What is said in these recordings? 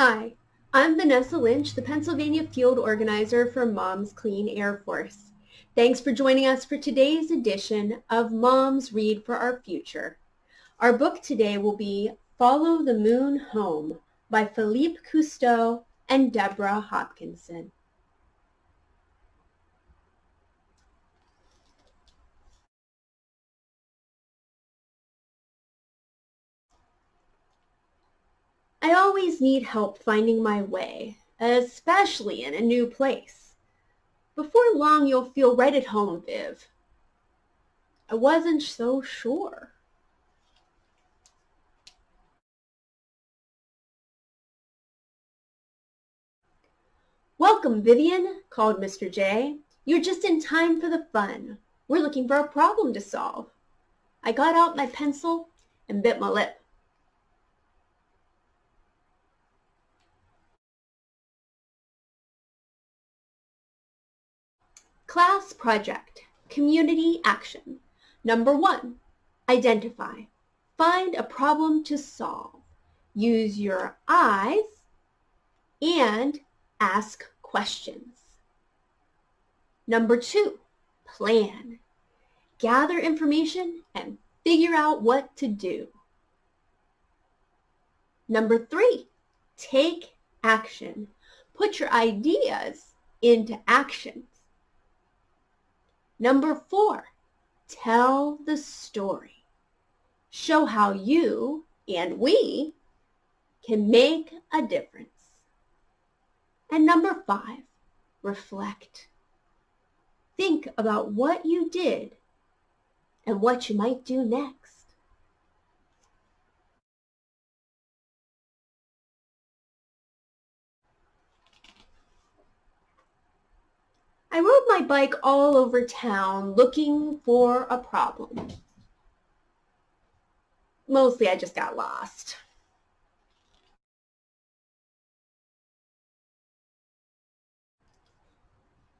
Hi, I'm Vanessa Lynch, the Pennsylvania Field Organizer for Moms Clean Air Force. Thanks for joining us for today's edition of Moms Read for Our Future. Our book today will be Follow the Moon Home by Philippe Cousteau and Deborah Hopkinson. I always need help finding my way, especially in a new place. Before long, you'll feel right at home, Viv. I wasn't so sure. Welcome, Vivian, called Mr. J. You're just in time for the fun. We're looking for a problem to solve. I got out my pencil and bit my lip. Class project, community action. Number 1, identify. Find a problem to solve. Use your eyes and ask questions. Number 2, plan. Gather information and figure out what to do. Number 3, take action. Put your ideas into actions. Number 4, tell the story. Show how you and we can make a difference. And number 5, reflect. Think about what you did and what you might do next. I rode my bike all over town looking for a problem. Mostly I just got lost.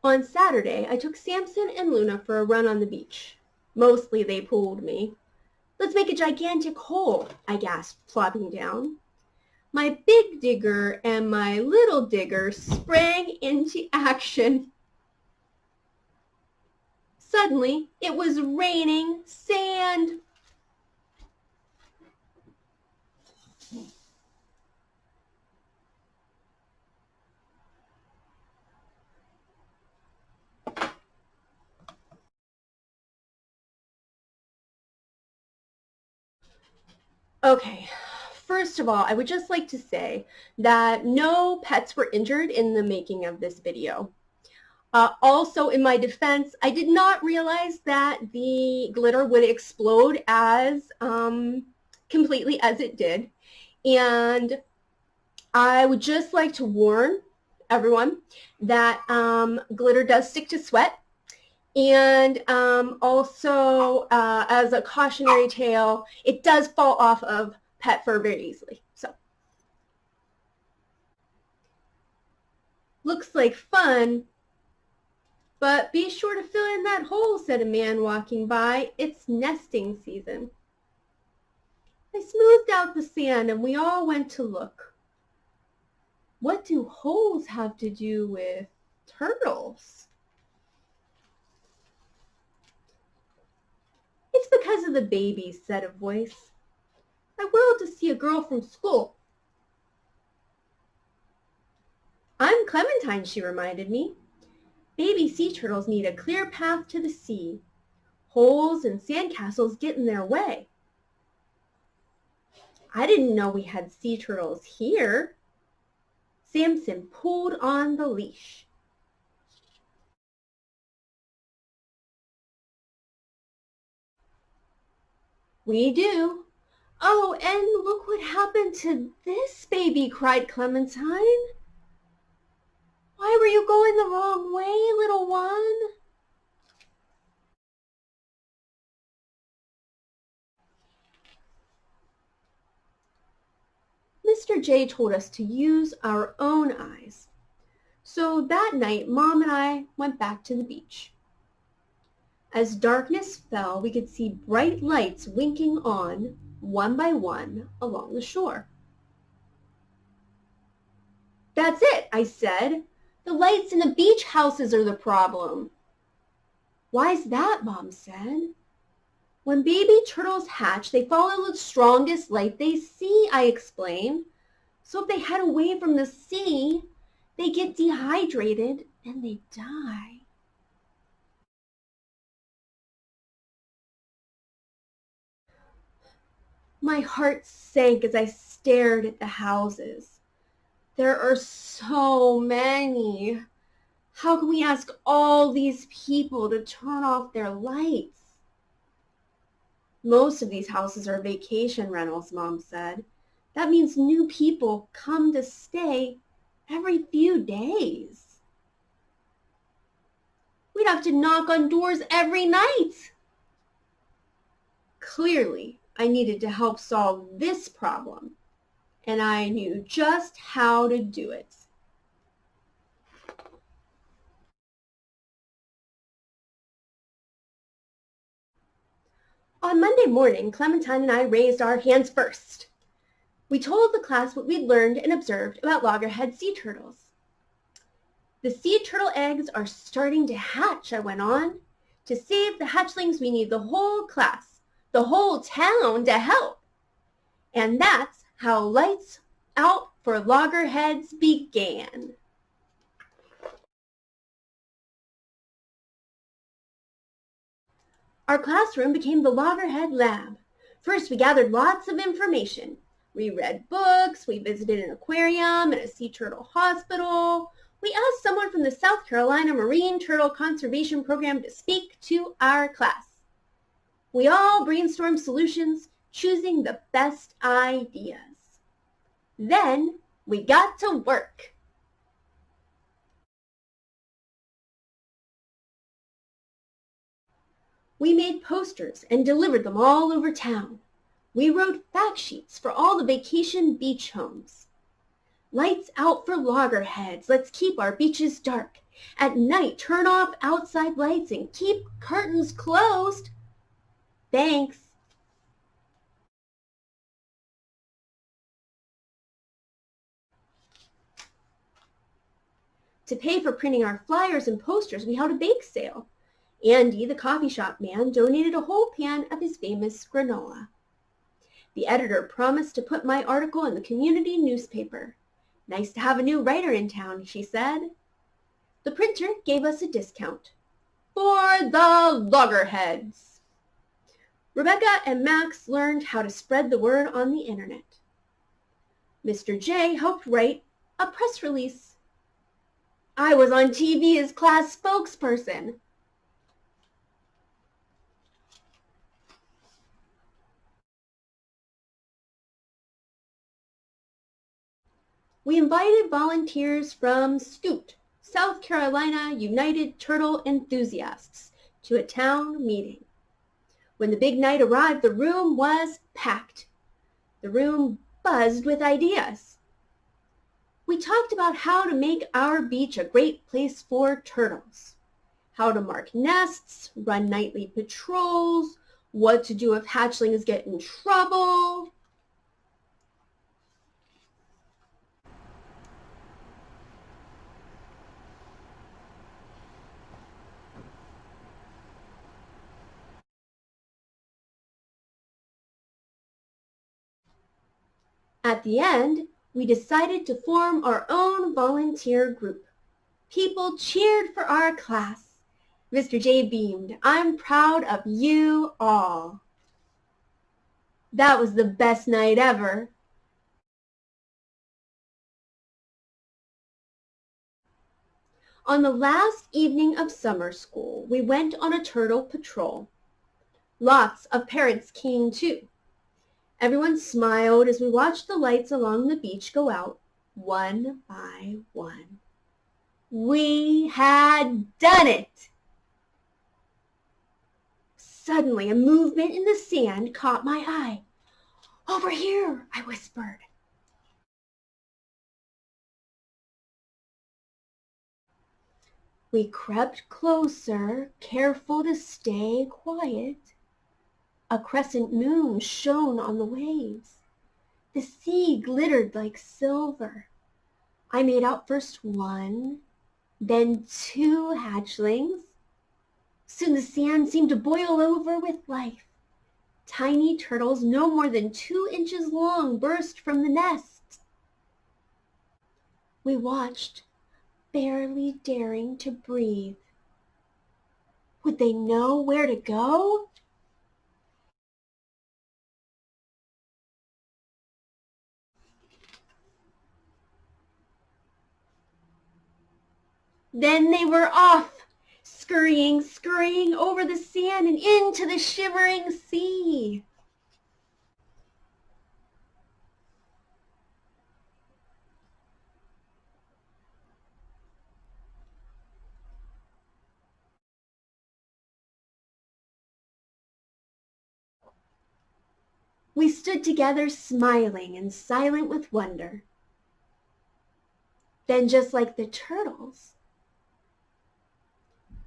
On Saturday, I took Samson and Luna for a run on the beach. Mostly they pulled me. Let's make a gigantic hole, I gasped, flopping down. My big digger and my little digger sprang into action. Suddenly, it was raining sand. Okay, first of all, I would just like to say that no pets were injured in the making of this video. Also, in my defense, I did not realize that the glitter would explode as completely as it did. And I would just like to warn everyone that glitter does stick to sweat. And also, as a cautionary tale, it does fall off of pet fur very easily. So, looks like fun, but be sure to fill in that hole, said a man walking by. It's nesting season. I smoothed out the sand and we all went to look. What do holes have to do with turtles? It's because of the babies, said a voice. I whirled to see a girl from school. I'm Clementine, she reminded me. Baby sea turtles need a clear path to the sea. Holes and sandcastles get in their way. I didn't know we had sea turtles here. Samson pulled on the leash. We do. Oh, and look what happened to this baby, cried Clementine. Why were you going the wrong way, little one? Mr. J told us to use our own eyes. So that night, Mom and I went back to the beach. As darkness fell, we could see bright lights winking on, one by one, along the shore. That's it, I said. The lights in the beach houses are the problem. Why's that, Mom said. When baby turtles hatch, they follow the strongest light they see, I explained. So if they head away from the sea, they get dehydrated and they die. My heart sank as I stared at the houses. There are so many. How can we ask all these people to turn off their lights? Most of these houses are vacation rentals, Mom said. That means new people come to stay every few days. We'd have to knock on doors every night. Clearly, I needed to help solve this problem, and I knew just how to do it. On Monday morning, Clementine and I raised our hands first. We told the class what we'd learned and observed about loggerhead sea turtles. The sea turtle eggs are starting to hatch, I went on. To save the hatchlings, we need the whole class, the whole town to help. And that's how Lights Out for Loggerheads began. Our classroom became the Loggerhead Lab. First, we gathered lots of information. We read books, we visited an aquarium and a sea turtle hospital. We asked someone from the South Carolina Marine Turtle Conservation Program to speak to our class. We all brainstormed solutions, choosing the best ideas. Then we got to work. We made posters and delivered them all over town. We wrote fact sheets for all the vacation beach homes. Lights out for loggerheads. Let's keep our beaches dark. At night, turn off outside lights and keep curtains closed. Thanks. To pay for printing our flyers and posters, we held a bake sale. Andy, the coffee shop man, donated a whole pan of his famous granola. The editor promised to put my article in the community newspaper. Nice to have a new writer in town, she said. The printer gave us a discount. For the loggerheads. Rebecca and Max learned how to spread the word on the internet. Mr. J helped write a press release. I was on TV as class spokesperson. We invited volunteers from SCOOT, South Carolina United Turtle Enthusiasts, to a town meeting. When the big night arrived, the room was packed. The room buzzed with ideas. We talked about how to make our beach a great place for turtles, how to mark nests, run nightly patrols, what to do if hatchlings get in trouble. At the end, we decided to form our own volunteer group. People cheered for our class. Mr. J beamed. I'm proud of you all. That was the best night ever. On the last evening of summer school, we went on a turtle patrol. Lots of parents came too. Everyone smiled as we watched the lights along the beach go out, one by one. We had done it! Suddenly, a movement in the sand caught my eye. Over here, I whispered. We crept closer, careful to stay quiet. A crescent moon shone on the waves. The sea glittered like silver. I made out first one, then two hatchlings. Soon the sand seemed to boil over with life. Tiny turtles no more than 2 inches long burst from the nest. We watched, barely daring to breathe. Would they know where to go? Then they were off, scurrying over the sand and into the shivering sea. We stood together, smiling and silent with wonder. Then, just like the turtles,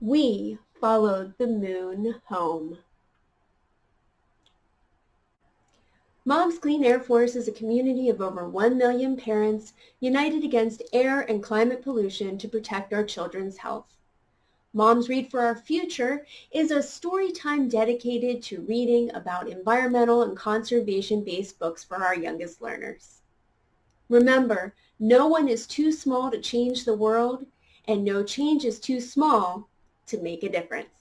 we followed the moon home. Mom's Clean Air Force is a community of over 1 million parents united against air and climate pollution to protect our children's health. Moms Read for Our Future is a story time dedicated to reading about environmental and conservation-based books for our youngest learners. Remember, no one is too small to change the world, and no change is too small to make a difference.